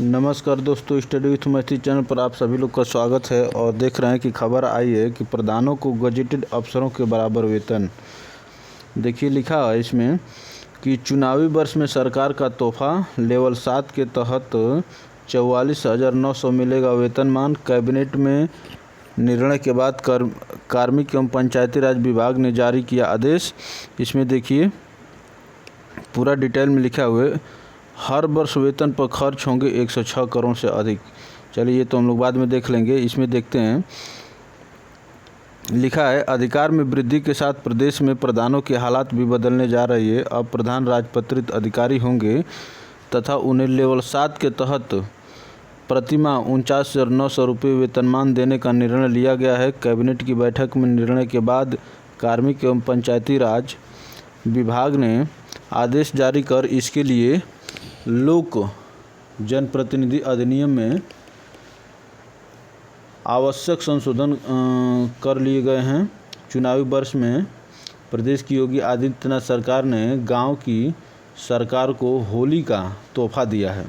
नमस्कार दोस्तों, study with मैथी चैनल पर आप सभी लोग का स्वागत है। और देख रहे हैं कि खबर आई है कि प्रधानों को गजेटेड अफसरों के बराबर वेतन। देखिए लिखा है इसमें कि चुनावी वर्ष में सरकार का तोहफा, लेवल 7 के तहत 44,900 मिलेगा वेतनमान। कैबिनेट में निर्णय के बाद कार्मिक एवं पंचायती राज विभाग ने जारी किया आदेश। इसमें देखिए पूरा डिटेल में लिखा हुआ है, हर वर्ष वेतन पर खर्च होंगे 106 करोड़ से अधिक। चलिए ये तो हम लोग बाद में देख लेंगे। इसमें देखते हैं, लिखा है अधिकार में वृद्धि के साथ प्रदेश में प्रधानों की हालात भी बदलने जा रही है। अब प्रधान राजपत्रित अधिकारी होंगे तथा उन्हें लेवल 7 के तहत प्रतिमाह 49,900 रुपये वेतनमान देने का निर्णय लिया गया है। कैबिनेट की बैठक में निर्णय के बाद कार्मिक एवं पंचायती राज विभाग ने आदेश जारी कर इसके लिए लोक जनप्रतिनिधि अधिनियम में आवश्यक संशोधन कर लिए गए हैं। चुनावी वर्ष में प्रदेश की योगी आदित्यनाथ सरकार ने गांव की सरकार को होली का तोहफा दिया है।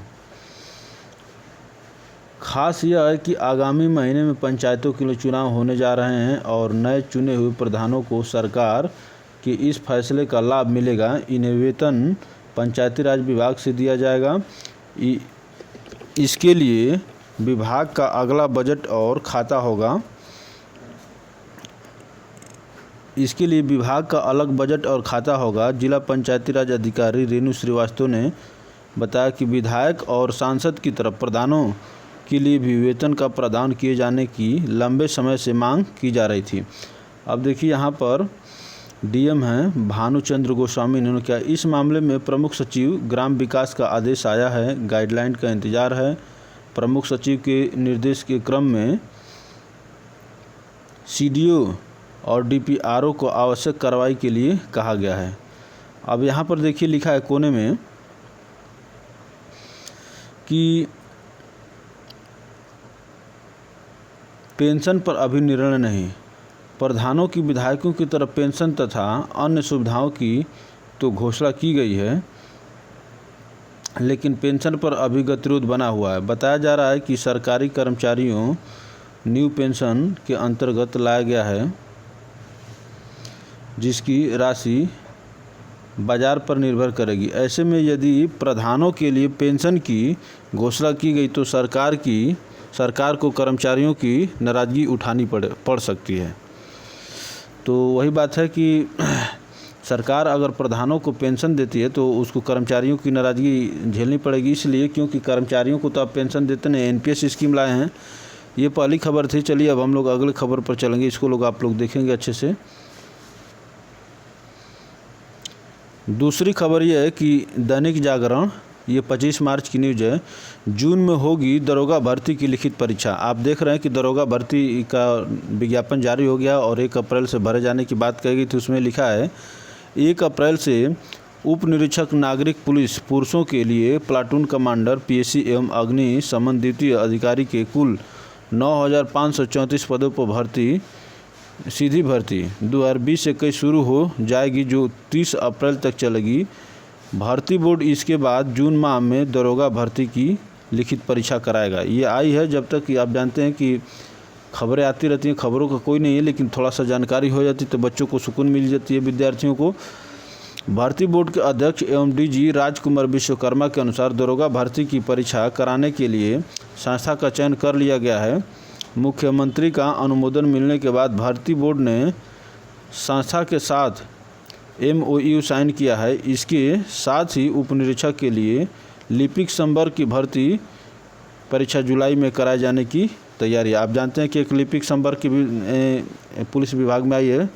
खास यह है कि आगामी महीने में पंचायतों के लिए चुनाव होने जा रहे हैं और नए चुने हुए प्रधानों को सरकार के इस फैसले का लाभ मिलेगा। इन्हें वेतन पंचायती राज विभाग से दिया जाएगा। इसके लिए विभाग का अगला बजट और खाता होगा। इसके लिए विभाग का अलग बजट और खाता होगा। जिला पंचायती राज अधिकारी रेणु श्रीवास्तव ने बताया कि विधायक और सांसद की तरफ प्रधानों के लिए भी वेतन का प्रावधान किए जाने की लंबे समय से मांग की जा रही थी। अब देखिए यहाँ पर डीएम हैं भानुचंद्र गोस्वामी, इन्होंने क्या इस मामले में प्रमुख सचिव ग्राम विकास का आदेश आया है। गाइडलाइन का इंतजार है। प्रमुख सचिव के निर्देश के क्रम में सीडीओ और डीपीआरओ को आवश्यक कार्रवाई के लिए कहा गया है। अब यहाँ पर देखिए लिखा है कोने में कि पेंशन पर अभी निर्णय नहीं। प्रधानों की विधायकों की तरफ पेंशन तथा अन्य सुविधाओं की तो घोषणा की गई है, लेकिन पेंशन पर अभी गतिरोध बना हुआ है। बताया जा रहा है कि सरकारी कर्मचारियों न्यू पेंशन के अंतर्गत लाया गया है, जिसकी राशि बाजार पर निर्भर करेगी। ऐसे में यदि प्रधानों के लिए पेंशन की घोषणा की गई तो सरकार को कर्मचारियों की नाराज़गी उठानी पड़ सकती है। तो वही बात है कि सरकार अगर प्रधानों को पेंशन देती है तो उसको कर्मचारियों की नाराज़गी झेलनी पड़ेगी। इसलिए क्योंकि कर्मचारियों को तो आप पेंशन देते नहीं, एनपीएस स्कीम लाए हैं। ये पहली खबर थी। चलिए अब हम लोग अगले खबर पर चलेंगे। इसको आप लोग देखेंगे अच्छे से। दूसरी खबर ये है कि दैनिक जागरण, ये 25 मार्च की न्यूज़ है, जून में होगी दरोगा भर्ती की लिखित परीक्षा। आप देख रहे हैं कि दरोगा भर्ती का विज्ञापन जारी हो गया और 1 अप्रैल से भरे जाने की बात कही गई थी। उसमें लिखा है 1 अप्रैल से उप निरीक्षक नागरिक पुलिस पुरुषों के लिए प्लाटून कमांडर, पीएससी एवं अग्नि शमन द्वितीय अधिकारी के कुल 9,534 पदों पर सीधी भर्ती 2020-21 शुरू हो जाएगी, जो 30 अप्रैल तक चलेगी। भर्ती बोर्ड इसके बाद जून माह में दरोगा भर्ती की लिखित परीक्षा कराएगा। ये आई है। जब तक कि आप जानते हैं कि खबरें आती रहती हैं, खबरों का कोई नहीं है, लेकिन थोड़ा सा जानकारी हो जाती तो बच्चों को सुकून मिल जाती है, विद्यार्थियों को। भर्ती बोर्ड के अध्यक्ष एवं डीजी राजकुमार विश्वकर्मा के अनुसार दरोगा भर्ती की परीक्षा कराने के लिए संस्था का चयन कर लिया गया है। मुख्यमंत्री का अनुमोदन मिलने के बाद भर्ती बोर्ड ने संस्था के साथ MOU साइन किया है। इसके साथ ही उप निरीक्षक के लिए लिपिक संवर्ग की भर्ती परीक्षा जुलाई में कराए जाने की तैयारी। आप जानते हैं कि एक लिपिक संवर्ग की भी पुलिस विभाग में आई है।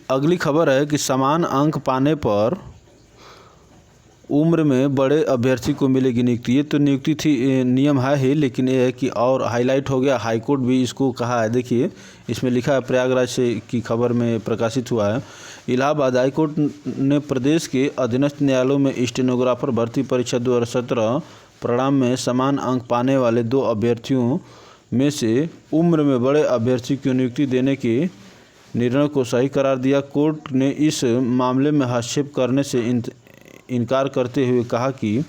अगली खबर है कि समान अंक पाने पर उम्र में बड़े अभ्यर्थी को मिलेगी नियुक्ति। ये तो नियुक्ति थी, नियम है ही, लेकिन ये है कि और हाईलाइट हो गया। हाईकोर्ट भी इसको कहा है। देखिए इसमें लिखा है, प्रयागराज से की खबर में प्रकाशित हुआ है। इलाहाबाद हाईकोर्ट ने प्रदेश के अधीनस्थ न्यायालयों में स्टेनोग्राफर भर्ती परीक्षा 2017 परिणाम में समान अंक पाने वाले 2 अभ्यर्थियों में से उम्र में बड़े अभ्यर्थी को नियुक्ति देने के निर्णय को सही करार दिया। कोर्ट ने इस मामले में हस्तक्षेप करने से इनकार करते हुए कहा कि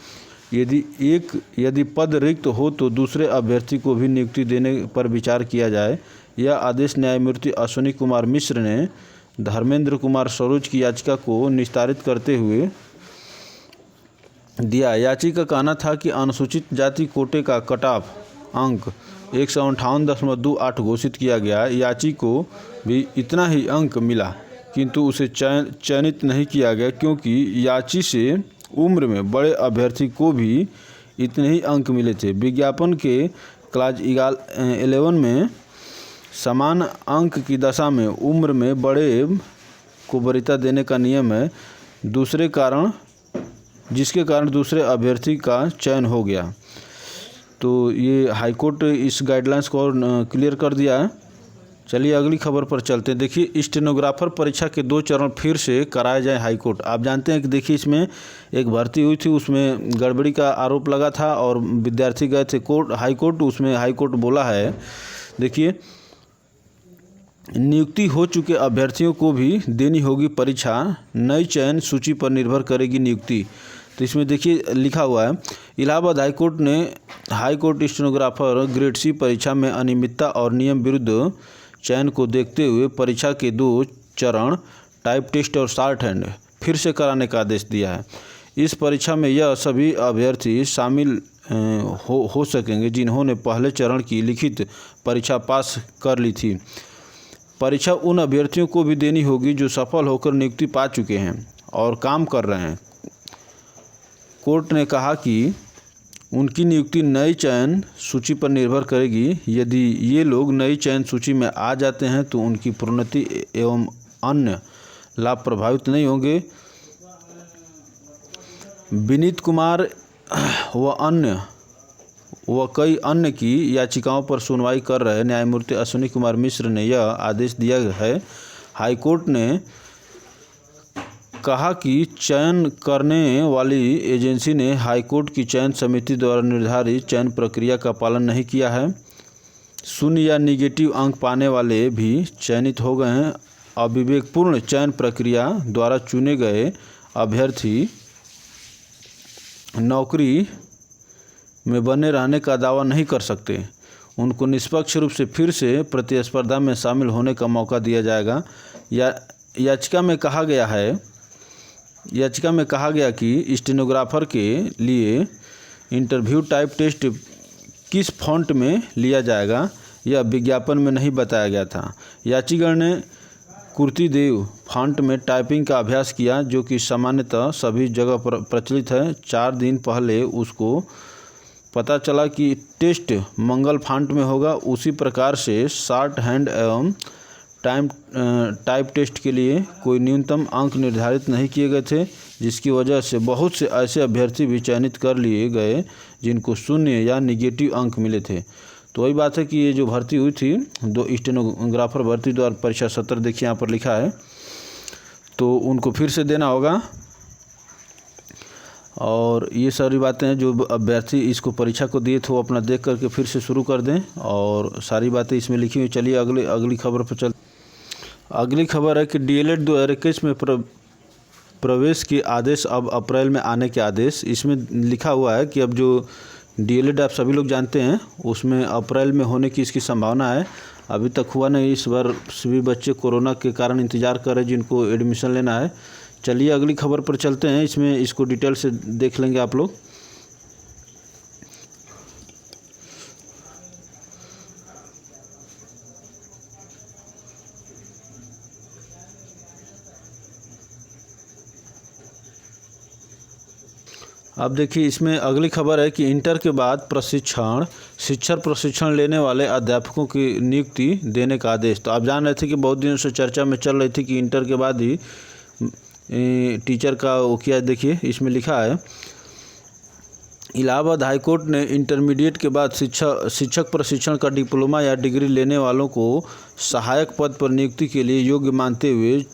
यदि पद रिक्त हो तो दूसरे अभ्यर्थी को भी नियुक्ति देने पर विचार किया जाए। यह आदेश न्यायमूर्ति अश्विनी कुमार मिश्र ने धर्मेंद्र कुमार सरोज की याचिका को निस्तारित करते हुए दिया। याचिका का कहना था कि अनुसूचित जाति कोटे का कट ऑफ अंक 158.28 घोषित किया गया। याची को भी इतना ही अंक मिला, किंतु उसे चयनित नहीं किया गया क्योंकि याची से उम्र में बड़े अभ्यर्थी को भी इतने ही अंक मिले थे। विज्ञापन के क्लाज 11 में समान अंक की दशा में उम्र में बड़े को वरीयता देने का नियम है, जिसके कारण दूसरे अभ्यर्थी का चयन हो गया। तो ये हाईकोर्ट इस गाइडलाइंस को और क्लियर कर दिया है। चलिए अगली खबर पर चलते हैं। देखिए, स्टेनोग्राफर परीक्षा के 2 चरण फिर से कराए जाए हाईकोर्ट। आप जानते हैं कि देखिए इसमें एक भर्ती हुई थी, उसमें गड़बड़ी का आरोप लगा था और विद्यार्थी गए थे हाईकोर्ट। उसमें हाईकोर्ट बोला है, देखिए, नियुक्ति हो चुके अभ्यर्थियों को भी देनी होगी परीक्षा, नई चयन सूची पर निर्भर करेगी नियुक्ति। तो इसमें देखिए लिखा हुआ है, इलाहाबाद हाईकोर्ट ने हाईकोर्ट स्टेनोग्राफर ग्रेड सी परीक्षा में अनियमितता और नियम विरुद्ध चयन को देखते हुए परीक्षा के 2 चरण टाइप टेस्ट और शॉर्ट हैंड फिर से कराने का आदेश दिया है। इस परीक्षा में यह सभी अभ्यर्थी शामिल हो सकेंगे जिन्होंने पहले चरण की लिखित परीक्षा पास कर ली थी। परीक्षा उन अभ्यर्थियों को भी देनी होगी जो सफल होकर नियुक्ति पा चुके हैं और काम कर रहे हैं। कोर्ट ने कहा कि उनकी नियुक्ति नई चयन सूची पर निर्भर करेगी। यदि ये लोग नई चयन सूची में आ जाते हैं तो उनकी प्रोन्नति एवं अन्य लाभ प्रभावित नहीं होंगे। विनीत कुमार व कई अन्य की याचिकाओं पर सुनवाई कर रहे न्यायमूर्ति अश्विनी कुमार मिश्र ने यह आदेश दिया है। हाईकोर्ट ने कहा कि चयन करने वाली एजेंसी ने हाईकोर्ट की चयन समिति द्वारा निर्धारित चयन प्रक्रिया का पालन नहीं किया है। शून्य या निगेटिव अंक पाने वाले भी चयनित हो गए हैं। अविवेकपूर्ण चयन प्रक्रिया द्वारा चुने गए अभ्यर्थी नौकरी में बने रहने का दावा नहीं कर सकते। उनको निष्पक्ष रूप से फिर से प्रतिस्पर्धा में शामिल होने का मौका दिया जाएगा। याचिका में कहा गया कि स्टेनोग्राफर के लिए इंटरव्यू टाइप टेस्ट किस फॉन्ट में लिया जाएगा, यह विज्ञापन में नहीं बताया गया था। याचिका ने कुर्तीदेव फॉन्ट में टाइपिंग का अभ्यास किया, जो कि सामान्यतः सभी जगह प्रचलित है। 4 दिन पहले उसको पता चला कि टेस्ट मंगल फॉन्ट में होगा। उसी प्रकार से शॉर्ट हैंड एवं टाइप टेस्ट के लिए कोई न्यूनतम अंक निर्धारित नहीं किए गए थे, जिसकी वजह से बहुत से ऐसे अभ्यर्थी भी चयनित कर लिए गए जिनको शून्य या निगेटिव अंक मिले थे। तो वही बात है कि ये जो भर्ती हुई थी 2 स्टेनोग्राफर भर्ती द्वारा परीक्षा 70 देखिए यहाँ पर लिखा है, तो उनको फिर से देना होगा। और ये सारी बातें हैं जो अभ्यर्थी इसको परीक्षा को दिए थे वो अपना देख करके फिर से शुरू कर दें, और सारी बातें इसमें लिखी हुई। चलिए अगली खबर पर चल। अगली खबर है कि डीएलएड 2021 में प्रवेश के आदेश अब अप्रैल में आने के आदेश। इसमें लिखा हुआ है कि अब जो डीएलएड आप सभी लोग जानते हैं उसमें अप्रैल में होने की इसकी संभावना है। अभी तक हुआ नहीं। इस बार सभी बच्चे कोरोना के कारण इंतज़ार कर रहे हैं जिनको एडमिशन लेना है। चलिए अगली खबर पर चलते हैं। इसमें इसको डिटेल से देख लेंगे आप लोग। अब देखिए इसमें अगली खबर है कि इंटर के बाद शिक्षक प्रशिक्षण लेने वाले अध्यापकों की नियुक्ति देने का आदेश। तो आप जान रहे थे कि बहुत दिनों से चर्चा में चल रही थी कि इंटर के बाद ही टीचर का वो किया। देखिए इसमें लिखा है, इलाहाबाद हाईकोर्ट ने इंटरमीडिएट के बाद शिक्षक प्रशिक्षण का डिप्लोमा या डिग्री लेने वालों को सहायक पद पर नियुक्ति के लिए योग्य मानते हुए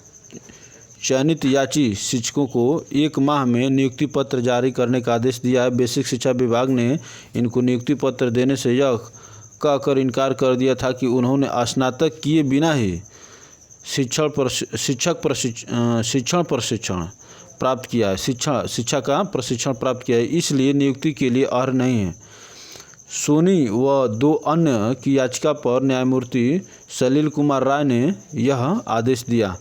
चयनित याची शिक्षकों को 1 माह में नियुक्ति पत्र जारी करने का आदेश दिया है। बेसिक शिक्षा विभाग ने इनको नियुक्ति पत्र देने से यह कहकर इनकार कर दिया था कि उन्होंने स्नातक किए बिना ही शिक्षण प्रशिक्षण प्राप्त किया है, शिक्षा का प्रशिक्षण प्राप्त किया है, इसलिए नियुक्ति के लिए अर्ह नहीं है। सोनी व 2 अन्य की याचिका पर न्यायमूर्ति सलील कुमार राय ने यह आदेश दिया।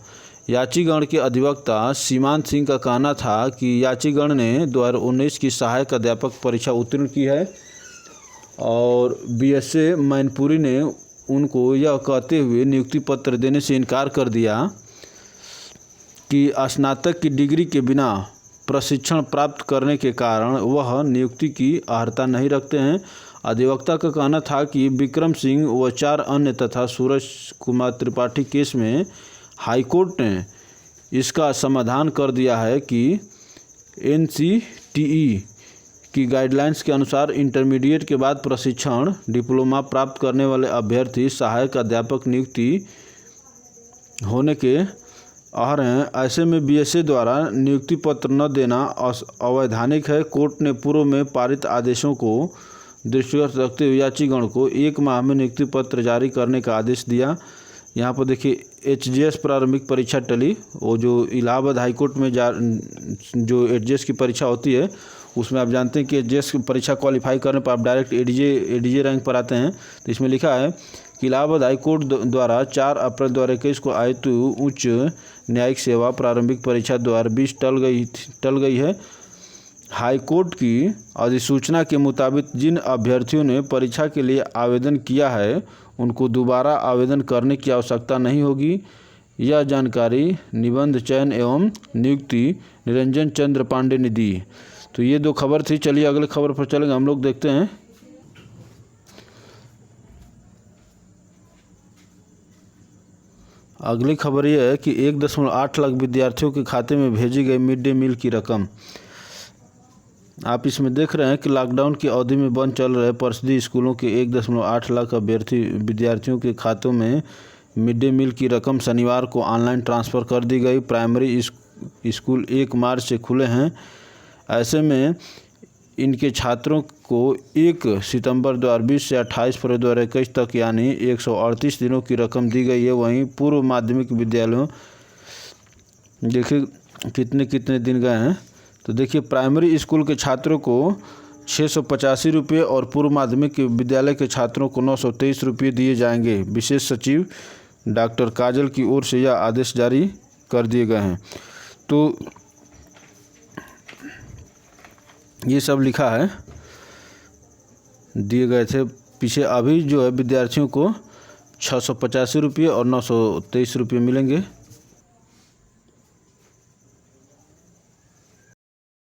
याचिगण के अधिवक्ता सीमांत सिंह का कहना था कि याचिगण ने 2019 की सहायक अध्यापक परीक्षा उत्तीर्ण की है और बीएसए मैनपुरी ने उनको यह कहते हुए नियुक्ति पत्र देने से इनकार कर दिया कि स्नातक की डिग्री के बिना प्रशिक्षण प्राप्त करने के कारण वह नियुक्ति की अर्हता नहीं रखते हैं। अधिवक्ता का कहना था कि विक्रम सिंह व 4 अन्य तथा सूरज कुमार त्रिपाठी केस में हाईकोर्ट ने इसका समाधान कर दिया है कि एनसीटीई की गाइडलाइंस के अनुसार इंटरमीडिएट के बाद प्रशिक्षण डिप्लोमा प्राप्त करने वाले अभ्यर्थी सहायक अध्यापक नियुक्ति होने के अर्ह हैं। ऐसे में बीएसए द्वारा नियुक्ति पत्र न देना अवैधानिक है। कोर्ट ने पूर्व में पारित आदेशों को दृष्टिगत रखते हुए याचिगण को 1 माह में नियुक्ति पत्र जारी करने का आदेश दिया। यहाँ पर देखिए एचजीएस प्रारंभिक परीक्षा टली, वो जो इलाहाबाद हाईकोर्ट में जो एचजीएस की परीक्षा होती है उसमें आप जानते हैं कि एचजीएस की परीक्षा क्वालिफाई करने पर आप डायरेक्ट एडीजे रैंक पर आते हैं। तो इसमें लिखा है कि इलाहाबाद हाईकोर्ट द्वारा 4 अप्रैल 2021 को आयुक्त उच्च न्यायिक सेवा प्रारंभिक परीक्षा 2020 टल गई है। हाईकोर्ट की अधिसूचना के मुताबिक जिन अभ्यर्थियों ने परीक्षा के लिए आवेदन किया है उनको दोबारा आवेदन करने की आवश्यकता नहीं होगी। यह जानकारी निबंध चयन एवं नियुक्ति निरंजन चंद्र पांडे ने दी। तो ये 2 खबर थी। चलिए अगले खबर पर चलेंगे, हम लोग देखते हैं। अगली खबर यह है कि 1.8 लाख विद्यार्थियों के खाते में भेजी गई मिड डे मील की रकम। आप इसमें देख रहे हैं कि लॉकडाउन की अवधि में बंद चल रहे परिषदीय स्कूलों के 1.8 लाख विद्यार्थियों के खातों में मिड डे मील की रकम शनिवार को ऑनलाइन ट्रांसफ़र कर दी गई। प्राइमरी स्कूल 1 मार्च से खुले हैं। ऐसे में इनके छात्रों को 1 सितंबर 2020 से 28 फरवरी 2021 तक यानी 138 दिनों की रकम दी गई है। वहीं पूर्व माध्यमिक विद्यालयों देखिए कितने दिन गए हैं। तो देखिए प्राइमरी स्कूल के छात्रों को 685 रुपये और पूर्व माध्यमिक विद्यालय के छात्रों को 923 रुपये दिए जाएंगे। विशेष सचिव डॉक्टर काजल की ओर से यह आदेश जारी कर दिए गए हैं। तो ये सब लिखा है, दिए गए थे पीछे। अभी जो है विद्यार्थियों को 685 रुपये और 923 रुपये मिलेंगे।